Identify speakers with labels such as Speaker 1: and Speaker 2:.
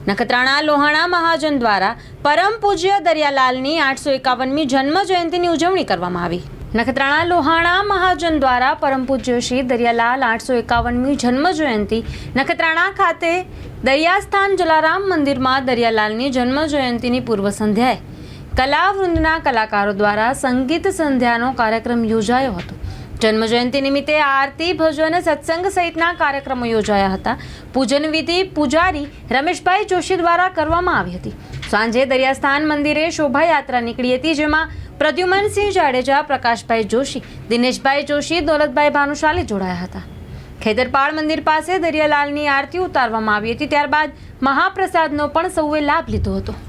Speaker 1: નખત્રાણા લોહાણા મહાજન દ્વારા પરમ પૂજ્ય દરિયાલાલની 851મી જન્મ જયંતિની ઉજવણી કરવામાં આવી। નખત્રાણા લોહાણા મહાજન દ્વારા પરમ પૂજ્ય શ્રી દરિયાલાલ 851મી જન્મ જયંતિ નખત્રાણા ખાતે દરિયાસ્થાન જલારામ મંદિરમાં દરિયાલાલની જન્મ જયંતિની પૂર્વ સંધ્યાએ કલાવૃંદના કલાકારો દ્વારા સંગીત સંધ્યાનો કાર્યક્રમ યોજાયો હતો। જન્મ જયંતિ નિમિત્તે આરતી, ભજન, સત્સંગ સહિતના કાર્યક્રમો યોજાયા હતા। પૂજન વિધિ પૂજારી રમેશભાઈ જોશી દ્વારા કરવામાં આવી હતી। સાંજે દરિયાસ્થાન મંદિરે શોભાયાત્રા નીકળી હતી, જેમાં પ્રદ્યુમનસિંહ જાડેજા, પ્રકાશભાઈ જોશી, દિનેશભાઈ જોશી, દોલતભાઈ ભાનુશાલી જોડાયા હતા। ખેતરપાળ મંદિર પાસે દરિયાલાલની આરતી ઉતારવામાં આવી હતી। ત્યારબાદ મહાપ્રસાદનો પણ સૌએ લાભ લીધો હતો।